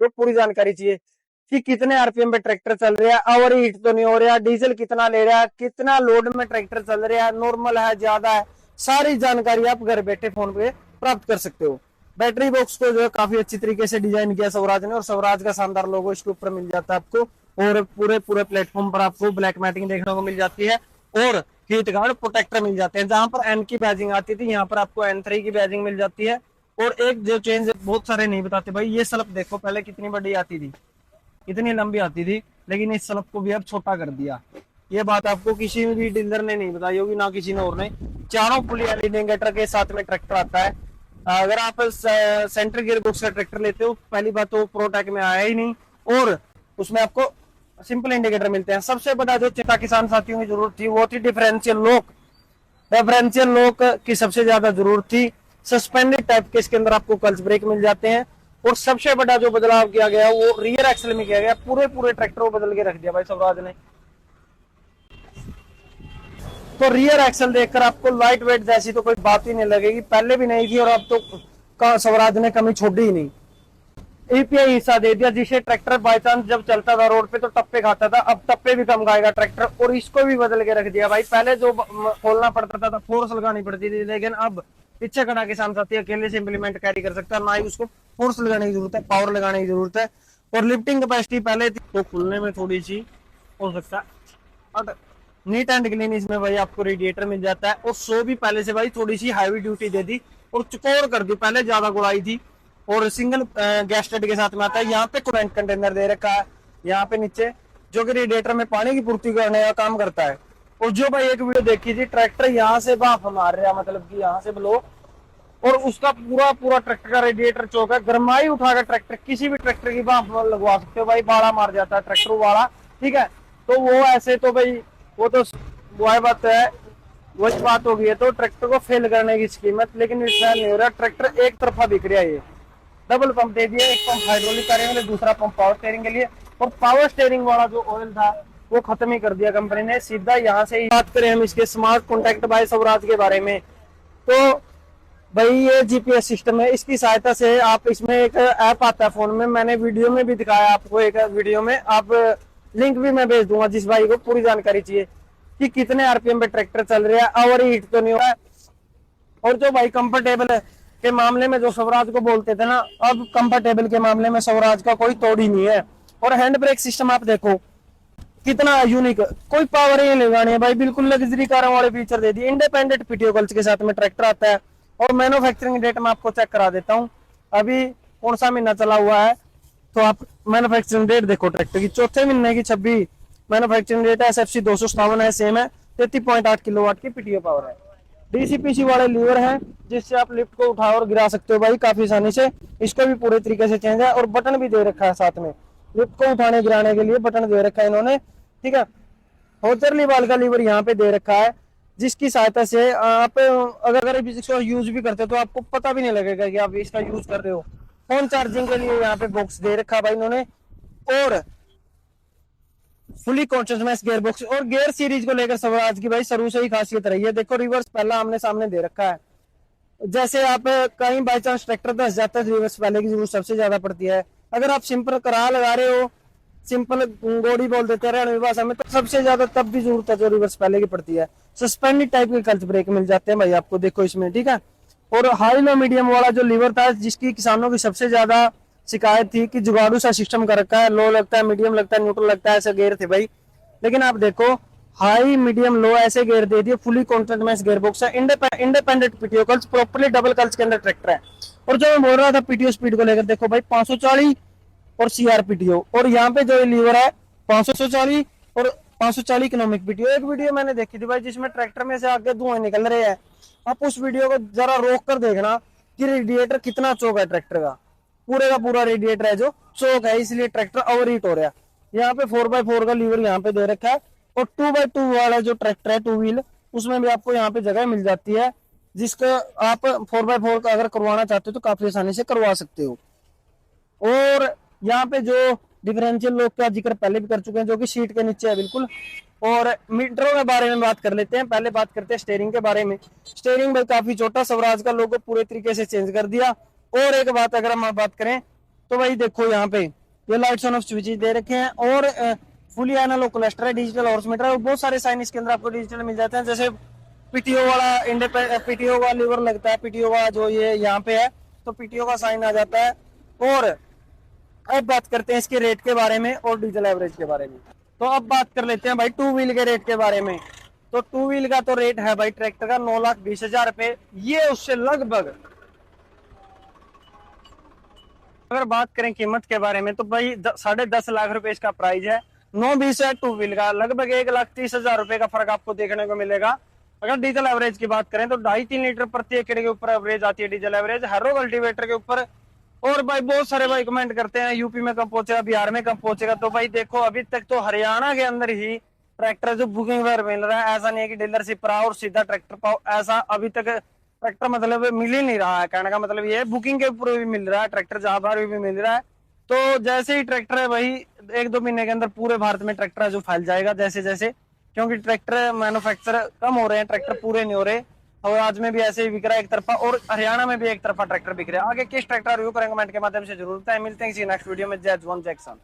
तो पूरी जानकारी चाहिए कि कितने आरपीएम पे ट्रैक्टर चल रहा है, ओवर हीट तो नहीं हो रहा, डीजल कितना ले रहा है, कितना लोड में ट्रैक्टर चल रहा है, नॉर्मल है, ज्यादा है, सारी जानकारी आप घर बैठे फोन पे प्राप्त कर सकते हो। बैटरी बॉक्स को जो है काफी अच्छी तरीके से डिजाइन किया स्वराज ने, और स्वराज का शानदार लोगो इसके ऊपर मिल जाता है आपको, और पूरे पूरे प्लेटफॉर्म पर आपको ब्लैक मैटिंग देखने को मिल जाती है, और हीट गार्ड प्रोटेक्टर मिल जाते हैं। जहां पर एन की बैजिंग आती थी, यहाँ पर आपको N3 की बैजिंग मिल जाती है। और एक जो चेंज बहुत सारे नहीं बताते भाई, ये स्लप देखो, पहले कितनी बड़ी आती थी, इतनी लंबी आती थी, लेकिन इस स्लप को भी अब छोटा कर दिया। ये बात आपको किसी भी डीलर ने नहीं बताई होगी, ना किसी ने और ने। चारों पुली एलईडी इंडिकेटर के साथ में ट्रैक्टर आता है। अगर आप सेंटर गियर बॉक्स का ट्रैक्टर लेते हो, पहली बात तो प्रोटेक में आया ही नहीं, और उसमें आपको सिंपल इंडिकेटर मिलते हैं। सबसे बड़ा जो चिंता किसान साथियों की जरूरत थी वो थी डिफरेंशियल लॉक। डिफरेंशियल लॉक की सबसे ज्यादा जरूरत थी। सस्पेंडेड टाइप के इसके अंदर आपको क्लच ब्रेक मिल जाते हैं, और सबसे बड़ा जो बदलाव किया गया वो रियर एक्सल में किया गया। पूरे पूरे ट्रैक्टर को बदल के रख दिया भाई स्वराज ने। तो रियर एक्सल देखकर आपको लाइट वेट जैसी तो कोई बात ही नहीं लगेगी, पहले भी नहीं थी, और अब तो स्वराज ने कमी छोड़ी ही नहीं। ईपीआई हिस्सा दे दिया, जिसे ट्रैक्टर बाई चांस जब चलता था रोड पे तो टप्पे खाता था, अब टप्पे भी कम खाएगा ट्रैक्टर, और इसको भी बदल के रख दिया भाई। पहले जो खोलना पड़ता था, फोर्स लगानी पड़ती थी, लेकिन अब पीछे खड़ा किसान साथी अकेले से इंप्लीमेंट कैरी कर सकता है, ना ही उसको फोर्स लगाने की जरूरत है, पावर लगाने की जरूरत है। और लिफ्टिंग कैपेसिटी पहले थी तो खुलने में थोड़ी सी हो सकता है, और नीट एंड क्लीन इसमें भाई आपको रेडिएटर मिल जाता है। और सो भी पहले से भाई थोड़ी सी हैवी ड्यूटी दे दी और चुकौर कर दी, पहले ज्यादा गुड़ाई थी। और सिंगल गैस स्टेड के साथ में आता है। यहाँ पे कूलेंट कंटेनर दे रखा है, यहाँ पे नीचे, जो कि रेडिएटर में पानी की पूर्ति करने का काम करता है। और जो भाई एक वीडियो देखी थी, ट्रैक्टर यहाँ से भाप मार रहा, मतलब कि यहाँ से ब्लो, और उसका पूरा पूरा ट्रैक्टर का रेडिएटर चौक है, गर्माई उठाकर ट्रैक्टर, किसी भी ट्रैक्टर की भाप लगवा सकते हो भाई, बाड़ा मार जाता है ट्रैक्टर वाला, ठीक है। तो वो ऐसे तो भाई वो तो वही बात है, वही बात हो गई है। तो ट्रैक्टर को फेल करने की कीमत, लेकिन इस नहीं हो रहा, ट्रैक्टर एक तरफा बिक रहा है। ये डबल पंप दे दिया, एक पंप हाइड्रोलिक करने के लिए, दूसरा पंप पावर स्टेयरिंग के लिए। और पावर स्टेयरिंग वाला जो ऑयल था वो खत्म ही कर दिया कंपनी ने, सीधा यहाँ से ही। बात करें हम इसके स्मार्ट कॉन्टैक्ट बाय स्वराज के बारे में, तो भाई ये जीपीएस सिस्टम है, इसकी सहायता से आप, इसमें एक ऐप आता है फोन में, मैंने वीडियो में भी दिखाया आपको, एक वीडियो में आप लिंक भी मैं भेज दूंगा, जिस भाई को पूरी जानकारी चाहिए कि कितने आरपीएम पे ट्रैक्टर चल रहा है, ओवर हीट तो नहीं हो रहा है। और जो भाई कंफर्टेबल के मामले में जो स्वराज को बोलते थे ना, अब कंफर्टेबल के मामले में स्वराज का कोई तोड़ ही नहीं है। और हैंड ब्रेक सिस्टम आप देखो कितना यूनिक, कोई पावर ही नहीं लगानी है भाई, बिल्कुल लग्जरी कारों वाले फीचर दे दिए। इंडिपेंडेंट पीटीओ कल्च के साथ में ट्रैक्टर आता है। और मैन्युफैक्चरिंग डेट में आपको चेक करा देता हूँ, अभी कौन सा महीना चला हुआ है, तो आप मैन्युफैक्चरिंग डेट देखो ट्रैक्टर की, चौथे महीने की 26 मैन्युफैक्चरिंग डेट है। एसएफसी 257 है, सेम है, 33.8 किलोवाट की पीटीओ पावर है। डीसीपीसी वाले लीवर है, जिससे आप लिफ्ट को उठा और गिरा सकते हो भाई काफी आसानी से। इसको भी पूरे तरीके से चेंज है, और बटन भी दे रखा है साथ में, लिफ्ट को उठाने गिराने के लिए बटन दे रखा है इन्होंने, ठीक है। होचरली वाल का लीवर यहाँ पे दे रखा है, जिसकी सहायता से आप अगर इसको यूज भी करते हो तो आपको पता भी नहीं लगेगा कि आप इसका यूज कर रहे हो। फोन चार्जिंग के लिए यहाँ पे बॉक्स दे रखा है भाई इन्होंने, और फुली कॉन्शियसनेस गियर बॉक्स। और गियर सीरीज को लेकर स्वराज की भाई शुरू से ही खासियत रही है। देखो रिवर्स पहला आमने सामने दे रखा है, जैसे आप कहीं बाई चांस ट्रैक्टर धस जाता है, रिवर्स पहले की जरूरत सबसे ज्यादा पड़ती है। अगर आप सिंपल करा लगा रहे हो, सिंपल गोड़ी बोल देते हैं भाषा में, तो सबसे ज्यादा तब भी जरूरत है जो रिवर्स पहले की पड़ती है। सस्पेंडेड टाइप के क्लच ब्रेक मिल जाते हैं भाई आपको, देखो इसमें, ठीक है। और हाई लो मीडियम वाला जो लीवर था, जिसकी किसानों की सबसे ज्यादा शिकायत थी कि जुगाड़ू सा सिस्टम कर रखा है, लो लगता है, मीडियम लगता है, न्यूट्रल लगता है, ऐसे गेयर थे भाई। लेकिन आप देखो हाई मीडियम लो ऐसे गेयर दे दिए, फुली कॉन्टिन्यूअस गियर बॉक्स है, इंडिपेंडेंट पीटीओ कल्च, प्रॉपर्ली डबल कल्च के अंदर ट्रैक्टर है। और जो मैं बोल रहा था पीटीओ स्पीड को लेकर, देखो भाई 540 और सीआरपीटीओ, और यहाँ पे जो लीवर है 540 और 540 इकोनॉमिक पीटीओ। एक वीडियो मैंने देखी थी भाई, जिसमें ट्रैक्टर में से आगे धुआं निकल रहे हैं, आप उस वीडियो को जरा रोक कर देखना कि रेडिएटर कितना चौक है ट्रैक्टर का, पूरे का पूरा रेडिएटर है जो चौक है, इसलिए ट्रैक्टर ओवर हीट हो रहा है। यहाँ पे 4x4 का लीवर यहाँ पे दे रखा है, और 2x2 वाला जो ट्रैक्टर है, 2 व्हील, उसमें भी आपको यहाँ पे जगह मिल जाती है, जिसका आप 4x4 का अगर करवाना चाहते हो तो काफी आसानी से करवा सकते हो। और यहाँ पे जो डिफरेंशियल लॉक का जिक्र पहले भी कर चुके हैं, जो कि सीट के नीचे है बिल्कुल। और मीटरों के बारे में बात कर लेते हैं, पहले बात करते हैं स्टीयरिंग के बारे में। स्टीयरिंग में काफी छोटा, स्वराज का लोगो पूरे तरीके से चेंज कर दिया। और एक बात अगर हम बात करें तो भाई देखो यहाँ पे ये लाइट्स ऑन ऑफ स्विचेस दे रखे हैं और फुली एनालॉग क्लस्टर है, डिजिटल हॉर्स मीटर है, बहुत सारे साइन इसके अंदर आपको डिजिटल मिल जाते हैं। जैसे पीटीओ वाला पीटीओ का लीवर लगता है, पीटीओ का जो ये यहाँ पे है तो पीटीओ का साइन आ जाता है। और अब बात करते हैं इसके रेट के बारे में और डीजल एवरेज के बारे में। तो अब बात कर लेते हैं भाई टू व्हील के रेट के बारे में। तो टू व्हील का तो रेट है भाई ट्रैक्टर का 9,20,000 रुपए, ये उससे लगभग। अगर बात करें कीमत के बारे में तो भाई 10.5 लाख रुपए इसका प्राइस है। 9-20 है टू व्हील का, लगभग 1,30,000 रुपए का फर्क आपको देखने को मिलेगा। अगर डीजल एवरेज की बात करें तो 2.5-3 लीटर प्रति एकड़ के ऊपर एवरेज आती है डीजल एवरेज हैरो कल्टीवेटर के ऊपर। और भाई बहुत सारे भाई कमेंट करते हैं यूपी में कब पहुंचेगा, बिहार में कब पहुंचेगा। तो भाई देखो अभी तक तो हरियाणा के अंदर ही ट्रैक्टर जो बुकिंग पर मिल रहा है, ऐसा नहीं है कि डीलरशिप पर आओ और सीधा ट्रैक्टर पाओ, ऐसा अभी तक ट्रैक्टर मतलब मिल ही नहीं रहा है। कहने का मतलब ये है बुकिंग के ऊपर भी मिल रहा है ट्रैक्टर, जहां पर भी मिल रहा है। तो जैसे ही ट्रैक्टर है वही 1-2 महीने के अंदर पूरे भारत में ट्रैक्टर है जो फैल जाएगा जैसे जैसे, क्योंकि ट्रैक्टर मैन्युफैक्चर कम हो रहे हैं, ट्रैक्टर पूरे नहीं हो रहे। और आज में भी ऐसे ही बिक रहा है एक तरफा, और हरियाणा में भी एक तरफा ट्रैक्टर बिक रहा है। आगे किस ट्रैक्टर रिव्यू करेंगे कमेंट के माध्यम से जरूर बताएं। मिलते हैं किसी नेक्स्ट वीडियो में। जय जवान जय किसान।